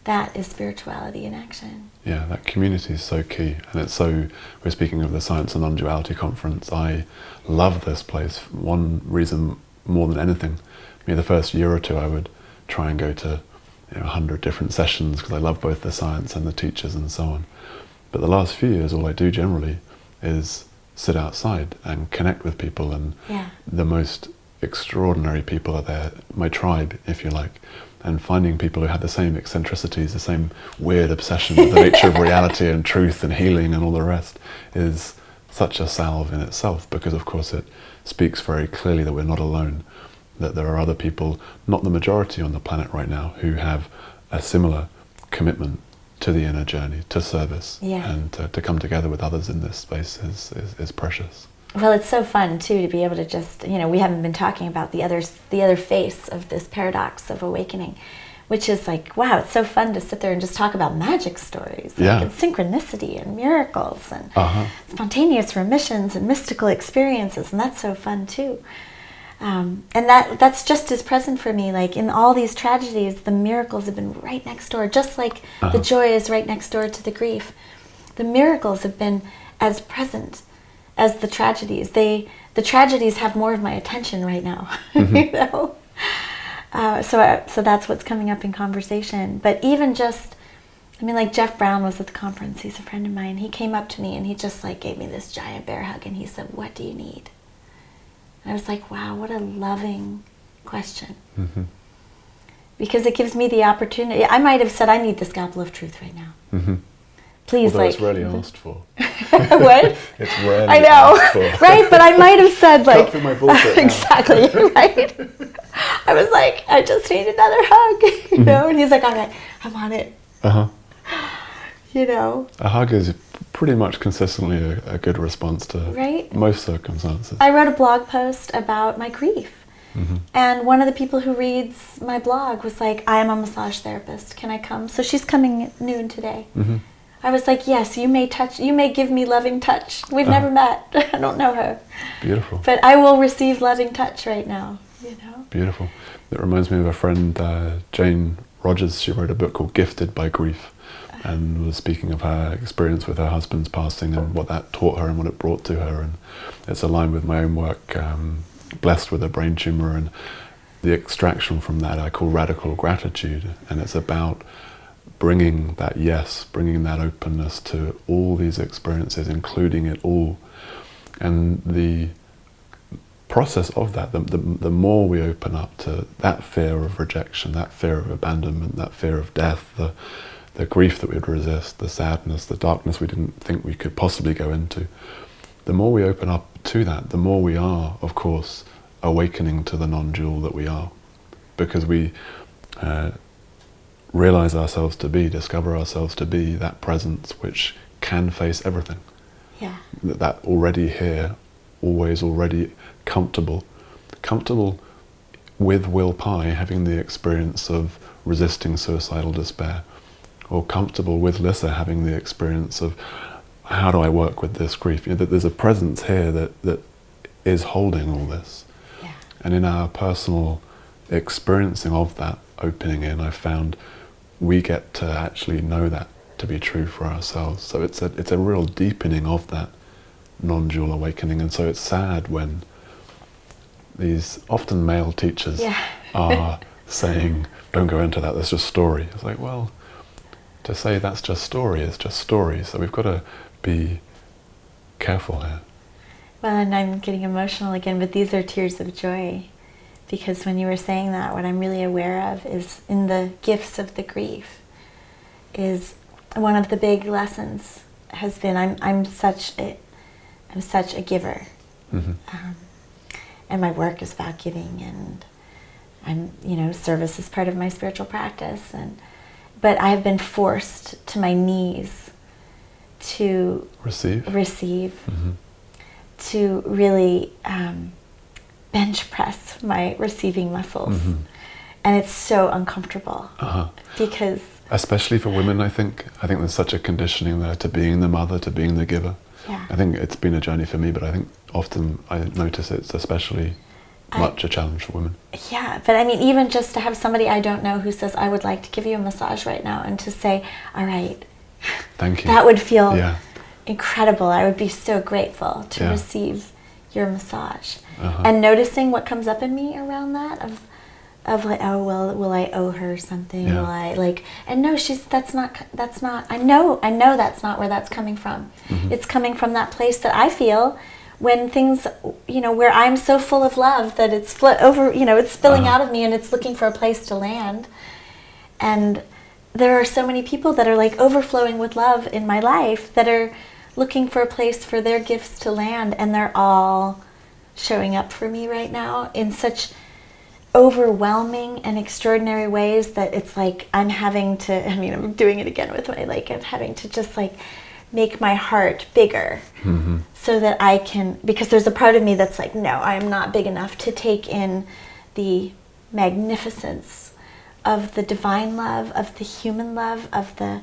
that is spirituality in action. Yeah, that community is so key. And it's so, we're speaking of the Science and Non-Duality Conference. I love this place. One reason more than anything, the first year or two I would try and go to 100 different sessions because I love both the science and the teachers and so on. But the last few years, all I do generally is sit outside and connect with people, and the most extraordinary people are there, my tribe, if you like, and finding people who have the same eccentricities, the same weird obsession with the nature of reality and truth and healing and all the rest is such a salve in itself, because of course it speaks very clearly that we're not alone, that there are other people, not the majority on the planet right now, who have a similar commitment to the inner journey, to service, and to come together with others in this space is precious. Well, it's so fun too to be able to just, we haven't been talking about the other face of this paradox of awakening, which is like, wow, it's so fun to sit there and just talk about magic stories, and synchronicity and miracles and spontaneous remissions and mystical experiences, and that's so fun too. And that's just as present for me. Like in all these tragedies, the miracles have been right next door, just like the joy is right next door to the grief. The miracles have been as present as the tragedies. The tragedies have more of my attention right now, So that's what's coming up in conversation. But even just, like Jeff Brown was at the conference. He's a friend of mine. He came up to me and he just like gave me this giant bear hug and he said, "What do you need?" I was like, wow, what a loving question. Because it gives me the opportunity. I might have said, I need the scalpel of truth right now. Please, although it's rarely asked for. What? It's rarely I know, asked for. Right? But I might have said, like, cut through my bullshit exactly, right? I was like, I just need another hug, And he's like, all right, I'm on it. A hug is pretty much consistently a good response to most circumstances. I wrote a blog post about my grief. And one of the people who reads my blog was like, I am a massage therapist. Can I come? So she's coming at noon today. I was like, yes, you may give me loving touch. We've never met. I don't know her. Beautiful. But I will receive loving touch right now, Beautiful. It reminds me of a friend, Jane Rogers. She wrote a book called Gifted by Grief, and was speaking of her experience with her husband's passing and what that taught her and what it brought to her. And it's aligned with my own work, blessed with a brain tumor, and the extraction from that I call radical gratitude. And it's about bringing that bringing that openness to all these experiences, including it all. And the process of that, the more we open up to that fear of rejection, that fear of abandonment, that fear of death, the grief that we'd resist, the sadness, the darkness we didn't think we could possibly go into, the more we open up to that, the more we are, of course, awakening to the non-dual that we are. Because we realize ourselves to be, discover ourselves to be that presence which can face everything. That already here, always already comfortable with Will Pye having the experience of resisting suicidal despair, or comfortable with Lissa having the experience of how do I work with this grief. That there's a presence here that is holding all this. And in our personal experiencing of that opening in, I found we get to actually know that to be true for ourselves. So it's a real deepening of that non-dual awakening. And so it's sad when these often male teachers are saying, don't go into that, that's just story. It's like, well, to say that's just story is just story. So we've got to be careful here. Well, and I'm getting emotional again, but these are tears of joy. Because when you were saying that, what I'm really aware of is in the gifts of the grief is one of the big lessons has been I'm such a giver. And my work is about giving, and service is part of my spiritual practice, but I have been forced to my knees to receive, to really bench press my receiving muscles, and it's so uncomfortable because especially for women, I think there's such a conditioning there to being the mother, to being the giver. I think it's been a journey for me, but I think often I notice it's especially much a challenge for women. Yeah, but I mean, even just to have somebody I don't know who says, I would like to give you a massage right now, and to say, all right, thank you. That would feel incredible. I would be so grateful to receive your massage. And noticing what comes up in me around that of like, oh, well, will I owe her something? Will I like, and no, that's not, I know that's not where that's coming from. It's coming from that place that I feel when things, where I'm so full of love that it's it's spilling out of me, and it's looking for a place to land. And there are so many people that are like overflowing with love in my life that are looking for a place for their gifts to land, and they're all showing up for me right now in such overwhelming and extraordinary ways that it's like I'm having to, I'm doing it again with I'm having to just like make my heart bigger so that I can, because there's a part of me that's like, no, I'm not big enough to take in the magnificence of the divine love, of the human love, of the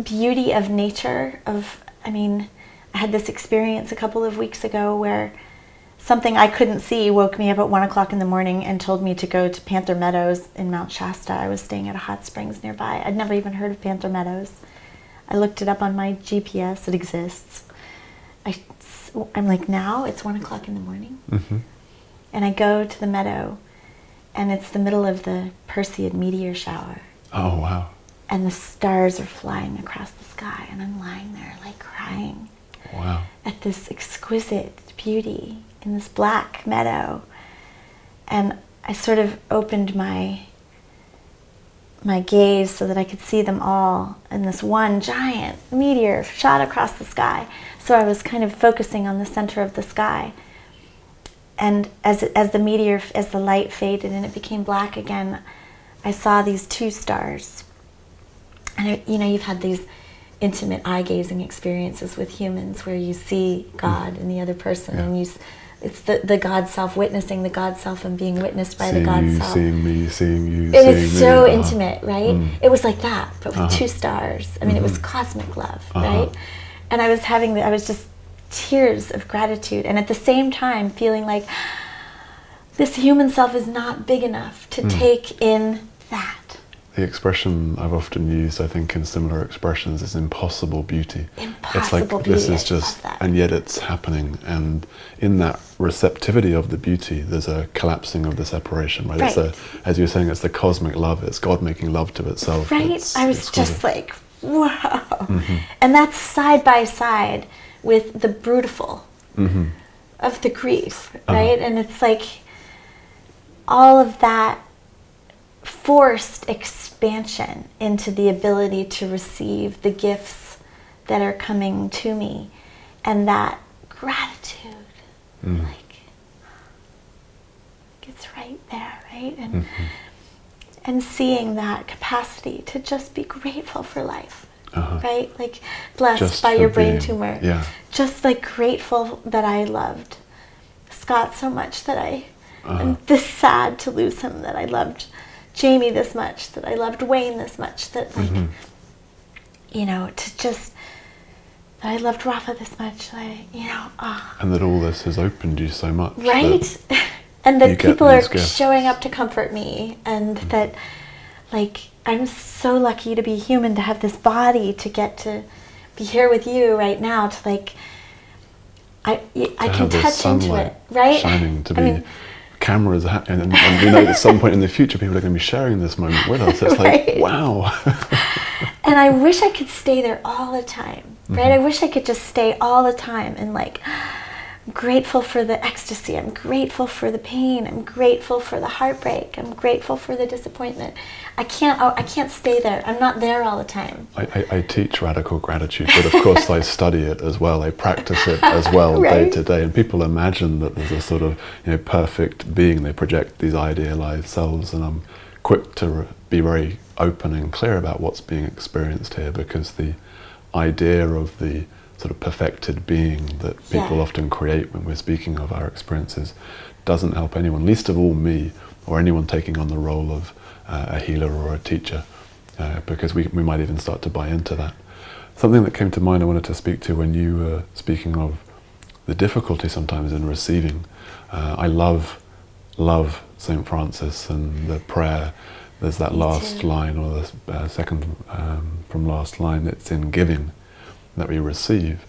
beauty of nature, I had this experience a couple of weeks ago where something I couldn't see woke me up at 1 o'clock in the morning and told me to go to Panther Meadows in Mount Shasta. I was staying at a hot springs nearby. I'd never even heard of Panther Meadows. I looked it up on my GPS. It exists. I'm like, now it's 1 o'clock in the morning. And I go to the meadow, and it's the middle of the Perseid meteor shower. Oh, wow. And the stars are flying across the sky, and I'm lying there like crying. Wow. At this exquisite beauty in this black meadow. And I sort of opened my gaze so that I could see them all, and this one giant meteor shot across the sky. So I was kind of focusing on the center of the sky. And as the light faded and it became black again, I saw these two stars. And you've had these intimate eye-gazing experiences with humans where you see God in the other person, and it's the God self witnessing the God self and being witnessed by the God self. Seeing me, seeing you, It seeing is so intimate, right? It was like that, but with two stars. It was cosmic love, right? And I was just tears of gratitude, and at the same time feeling like this human self is not big enough to take in that. The expression I've often used, I think, in similar expressions is impossible beauty. Impossible beauty. This is just, and yet it's happening. And in that receptivity of the beauty, there's a collapsing of the separation, right? It's as you were saying, it's the cosmic love. It's God making love to itself. Right. I was just like, wow. And that's side by side with the brutal of the grief, right? And it's like all of that forced expansion into the ability to receive the gifts that are coming to me, and that gratitude, it's right there, right? And seeing that capacity to just be grateful for life, right? Like blessed just by your brain tumor. Yeah. Just like grateful that I loved Scott so much, that I am this sad to lose him, that I loved Jamie this much, that I loved Wayne this much, that to just, that I loved Rafa this much, And that all this has opened you so much. Right? And that people are showing up to comfort me, and that, I'm so lucky to be human, to have this body, to get to be here with you right now, to I can touch into it, right? Shining, to be cameras, and at some point in the future people are going to be sharing this moment with us. It's like, wow. And I wish I could stay there all the time, right? I wish I could just stay all the time, and I'm grateful for the ecstasy, I'm grateful for the pain, I'm grateful for the heartbreak, I'm grateful for the disappointment. I can't stay there. I'm not there all the time. I teach radical gratitude, but of course I study it as well. I practice it as well day to day. And people imagine that there's a sort of perfect being. They project these idealized selves, and I'm quick to be very open and clear about what's being experienced here, because the idea of the sort of perfected being that people often create when we're speaking of our experiences doesn't help anyone, least of all me or anyone taking on the role of a healer or a teacher, because we might even start to buy into that. Something that came to mind I wanted to speak to when you were speaking of the difficulty sometimes in receiving. I love St. Francis and the prayer. There's that last line, or the second from last line, it's in giving that we receive.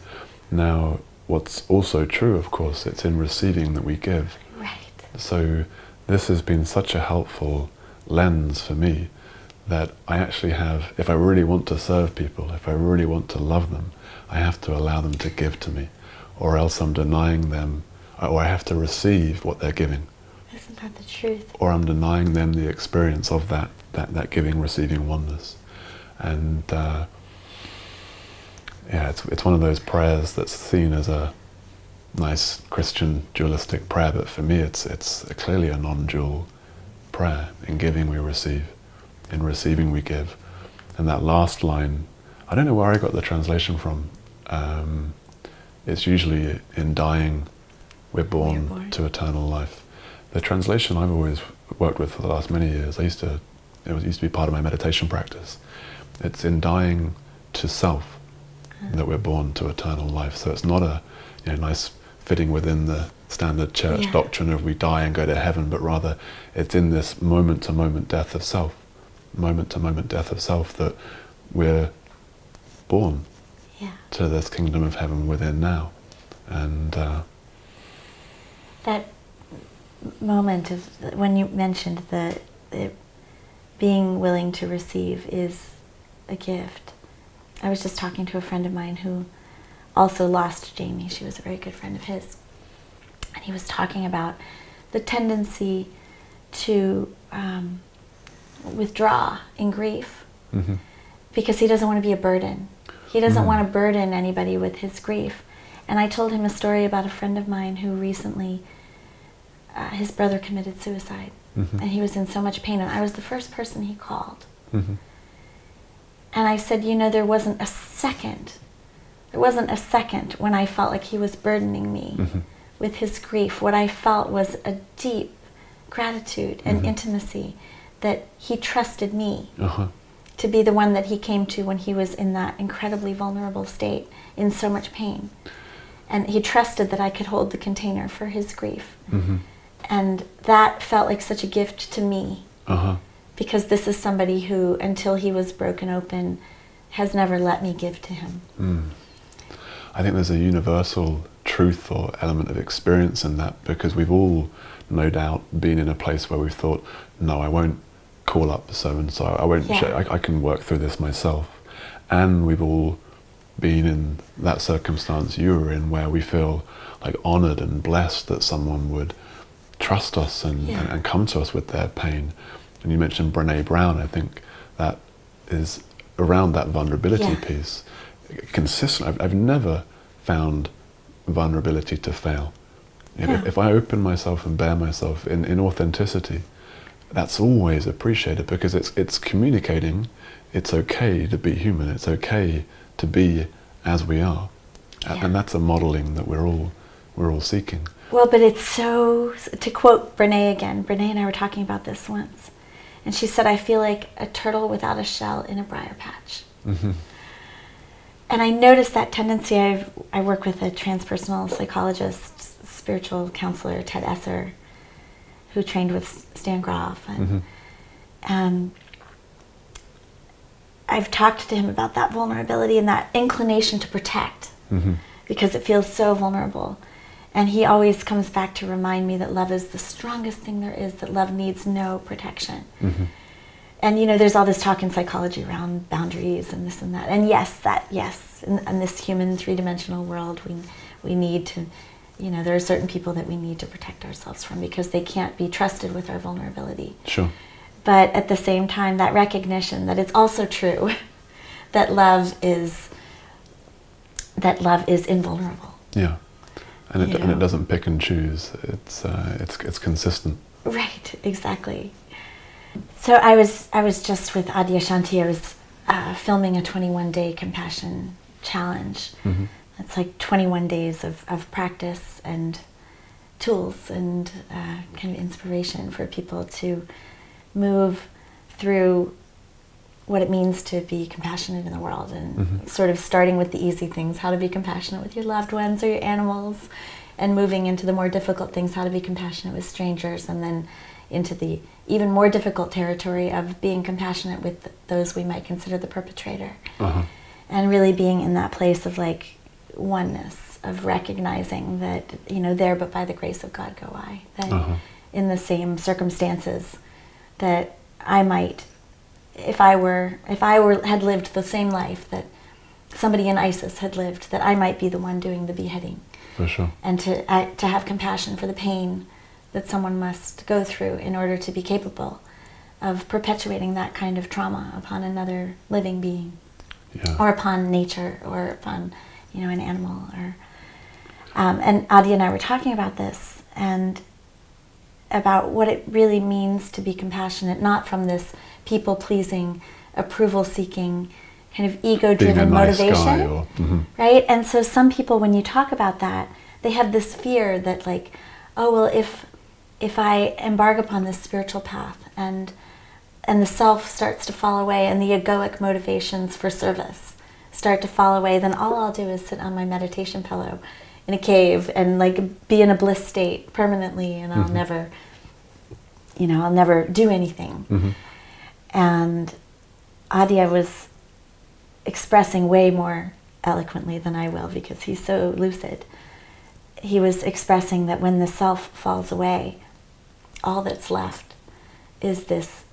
Now, what's also true, of course, it's in receiving that we give. Right. So this has been such a helpful lens for me, that I actually have, if I really want to serve people, if I really want to love them, I have to allow them to give to me, or else I'm denying them, or I have to receive what they're giving. Isn't that the truth? Or I'm denying them the experience of that giving, receiving oneness. And it's one of those prayers that's seen as a nice Christian dualistic prayer, but for me it's clearly a non-dual prayer. In giving we receive, in receiving we give. And that last line, I don't know where I got the translation from. It's usually in dying we're born to eternal life. The translation I've always worked with for the last many years, it used to be part of my meditation practice. It's in dying to self that we're born to eternal life. So it's not a nice fitting within the standard church doctrine of we die and go to heaven, but rather it's in this moment-to-moment death of self, moment-to-moment death of self, that we're born to this kingdom of heaven within now. And that moment of when you mentioned that being willing to receive is a gift. I was just talking to a friend of mine who also lost Jaime. She was a very good friend of his. And he was talking about the tendency to withdraw in grief because he doesn't want to be a burden. He doesn't want to burden anybody with his grief. And I told him a story about a friend of mine who recently, his brother committed suicide. And he was in so much pain. And I was the first person he called. And I said, there wasn't a second when I felt like he was burdening me with his grief. What I felt was a deep gratitude and intimacy that he trusted me to be the one that he came to when he was in that incredibly vulnerable state, in so much pain. And he trusted that I could hold the container for his grief. And that felt like such a gift to me. Because this is somebody who, until he was broken open, has never let me give to him. I think there's a universal truth or element of experience in that, because we've all, no doubt, been in a place where we've thought, no, I won't call up so-and-so, I won't I can work through this myself. And we've all been in that circumstance you were in, where we feel like honoured and blessed that someone would trust us and come to us with their pain. And you mentioned Brené Brown. I think that is around that vulnerability piece. Consistent. I've never found vulnerability to fail. If I open myself and bare myself in authenticity, that's always appreciated, because it's communicating. It's okay to be human. It's okay to be as we are, and that's a modeling that we're all seeking. Well, but it's so, to quote Brené again, Brené and I were talking about this once, and she said, I feel like a turtle without a shell in a briar patch. And I noticed that tendency. I work with a transpersonal psychologist, spiritual counselor, Ted Esser, who trained with Stan Groff. And I've talked to him about that vulnerability and that inclination to protect, because it feels so vulnerable. And he always comes back to remind me that love is the strongest thing there is, that love needs no protection. And there's all this talk in psychology around boundaries and this and that. And yes, in this human three-dimensional world, we need to, there are certain people that we need to protect ourselves from, because they can't be trusted with our vulnerability. Sure. But at the same time, that recognition that it's also true that love is invulnerable. Yeah. And it doesn't pick and choose. It's consistent. Right, exactly. So I was just with Adyashanti. I was filming a 21-day compassion challenge. It's like 21 days of practice and tools and kind of inspiration for people to move through what it means to be compassionate in the world, and sort of starting with the easy things, how to be compassionate with your loved ones or your animals, and moving into the more difficult things, how to be compassionate with strangers, and then into the even more difficult territory of being compassionate with those we might consider the perpetrator. And really being in that place of like oneness, of recognizing that, there but by the grace of God go I, that in the same circumstances that I might, if I had lived the same life that somebody in ISIS had lived, that I might be the one doing the beheading. For sure. And to have compassion for the pain that someone must go through in order to be capable of perpetuating that kind of trauma upon another living being, or upon nature, or upon, an animal. Or and Adi and I were talking about this, and about what it really means to be compassionate, not from this people-pleasing, approval-seeking, kind of ego-driven motivation, right? And so some people, when you talk about that, they have this fear that like, oh, well, if I embark upon this spiritual path and the self starts to fall away and the egoic motivations for service start to fall away, then all I'll do is sit on my meditation pillow in a cave and like be in a bliss state permanently, and I'll never, I'll never do anything. And Adia was expressing way more eloquently than I will, because he's so lucid. He was expressing that when the self falls away, all that's left is this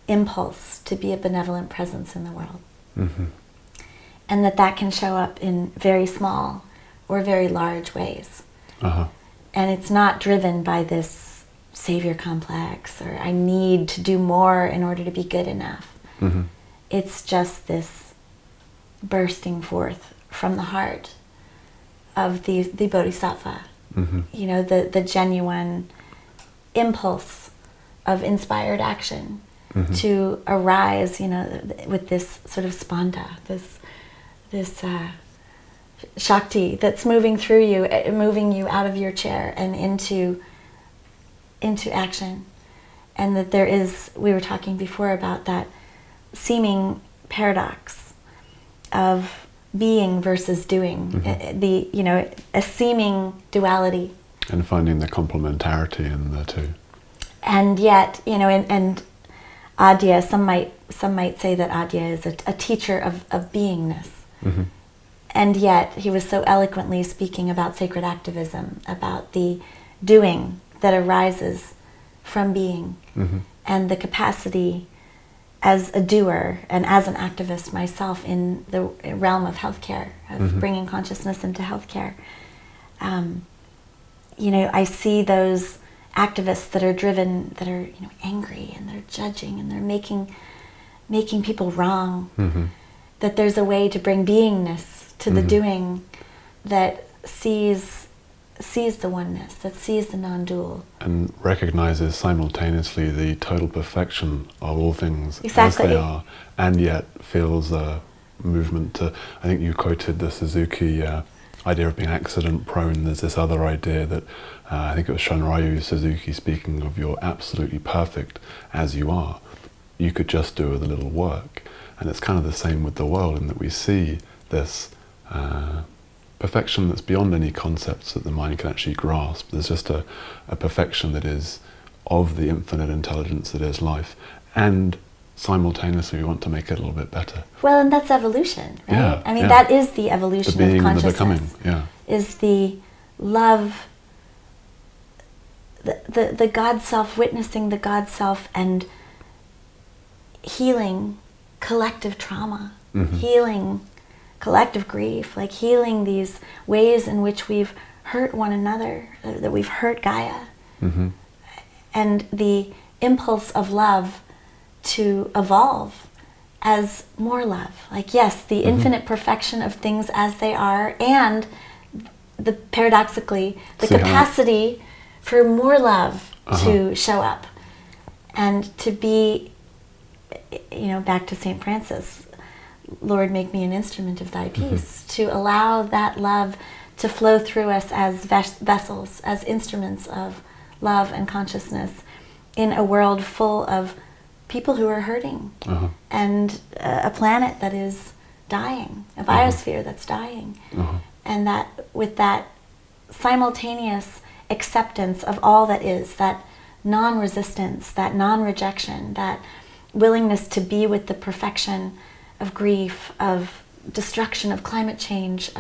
impulse to be a benevolent presence in the world. And that can show up in very small or very large ways. And it's not driven by this savior complex, or I need to do more in order to be good enough. It's just this bursting forth from the heart of the bodhisattva, the genuine impulse of inspired action to arise, with this sort of spanda, this Shakti that's moving through you, moving you out of your chair and into action. And that there is, we were talking before about that seeming paradox of being versus doing, a seeming duality. And finding the complementarity in the two. And yet, and Adya, some might say that Adya is a teacher of beingness. And yet he was so eloquently speaking about sacred activism, about the doing that arises from being, and the capacity as a doer and as an activist myself in the realm of healthcare, of bringing consciousness into healthcare. I see those activists that are driven, that are angry, and they're judging, and they're making people wrong. That there's a way to bring beingness to the doing that sees the oneness, that sees the non-dual. And recognizes simultaneously the total perfection of all things as they are, and yet feels a movement to, I think you quoted the Suzuki idea of being accident prone. There's this other idea that, I think it was Shunryu Suzuki speaking of, you're absolutely perfect as you are. You could just do with a little work. And it's kind of the same with the world, in that we see this perfection that's beyond any concepts that the mind can actually grasp. There's just a perfection that is of the infinite intelligence that is life, and simultaneously we want to make it a little bit better. Well, and that's evolution, right? Yeah, I mean, that is the evolution the being of consciousness. And the becoming, is the love, the God self, witnessing the God self, and healing collective trauma, healing collective grief, like healing these ways in which we've hurt one another, that we've hurt Gaia. And the impulse of love to evolve as more love. Like, yes, the infinite perfection of things as they are, and paradoxically, the capacity for more love to show up, and to be, back to St. Francis, Lord, make me an instrument of thy peace, to allow that love to flow through us as vessels, as instruments of love and consciousness in a world full of people who are hurting, Uh-huh. and a planet that is dying, a biosphere that's dying. And that with that simultaneous acceptance of all that is, that non-resistance, that non-rejection, that willingness to be with the perfection of grief, of destruction, of climate change,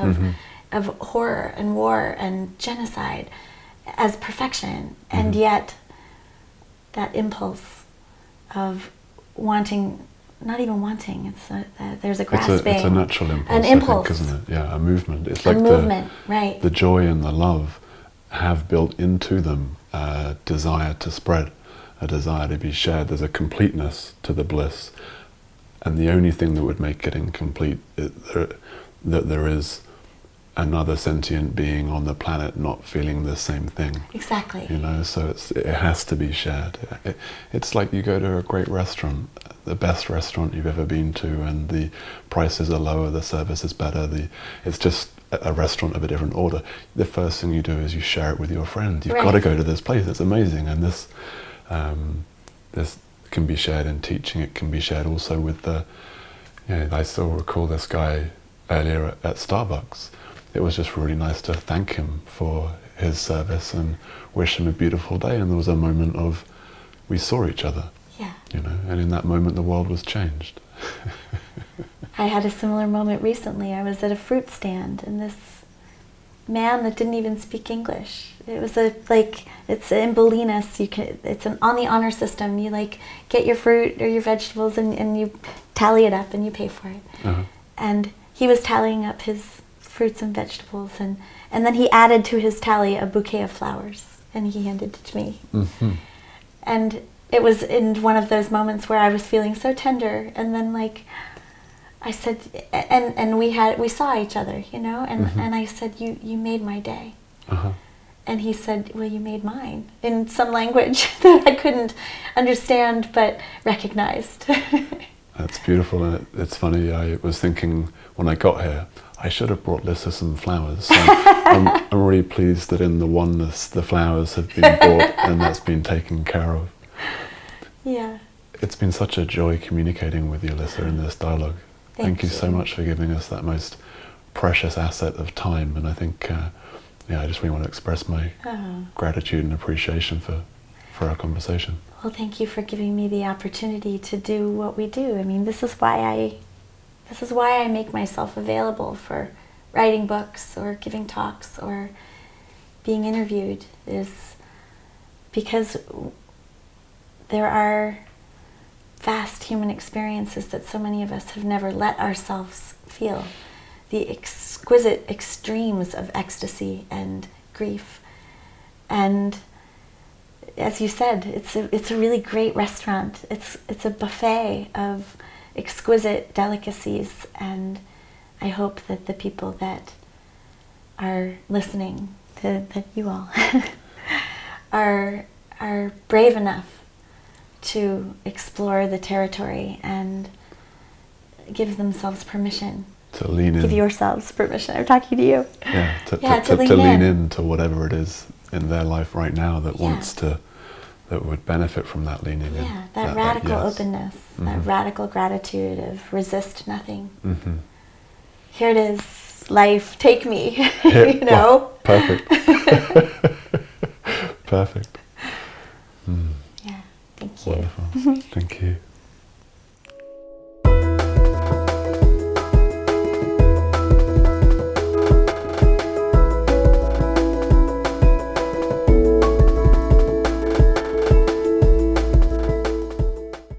of horror and war and genocide as perfection, and yet that impulse of wanting, not even wanting, there's a grasping. It's a natural impulse, an impulse. I think, isn't it? Yeah, a movement. It's A like movement, right. the joy and the love have built into them a desire to spread, a desire to be shared. There's a completeness to the bliss, and the only thing that would make it incomplete is that there is another sentient being on the planet not feeling the same thing. Exactly. You know, so it has to be shared. It's like you go to a great restaurant, the best restaurant you've ever been to, and the prices are lower, the service is better, it's just a restaurant of a different order. The first thing you do is you share it with your friend. You've got to go to this place, it's amazing. And this can be shared in teaching, it can be shared also with I still recall this guy earlier at Starbucks. It was just really nice to thank him for his service and wish him a beautiful day. And there was a moment of, we saw each other. Yeah. You know, and in that moment the world was changed. I had a similar moment recently. I was at a fruit stand, and this man that didn't even speak English. It was it's in Bolinas. It's on the honor system. You get your fruit or your vegetables, and you tally it up and you pay for it. And he was tallying up his fruits and vegetables, and then he added to his tally a bouquet of flowers, and he handed it to me. And it was in one of those moments where I was feeling so tender, and then I said, and we saw each other, you know, and I said, you made my day. And he said, well, you made mine, in some language that I couldn't understand but recognized. That's beautiful, and it's funny, I was thinking when I got here, I should have brought Lissa some flowers. So I'm really pleased that in the oneness the flowers have been brought and that's been taken care of. Yeah. It's been such a joy communicating with you, Lissa, in this dialogue. Thank you so much for giving us that most precious asset of time, and I think I just really want to express my gratitude and appreciation for our conversation. Well, thank you for giving me the opportunity to do what we do. I mean, this is why I make myself available for writing books or giving talks or being interviewed, is because there are vast human experiences that so many of us have never let ourselves feel. The exquisite extremes of ecstasy and grief. And as you said, it's a really great restaurant. It's a buffet of exquisite delicacies, and I hope that the people that are listening, that you all are brave enough to explore the territory and give themselves permission. To lean in. Give yourselves permission. I'm talking to you. Yeah, to lean into whatever it is in their life right now that that would benefit from that leaning in. Yeah, that radical openness, that radical gratitude of resist nothing. Here it is, life, take me, you know? Well, perfect. Perfect. Yeah, thank you. Wonderful. Thank you.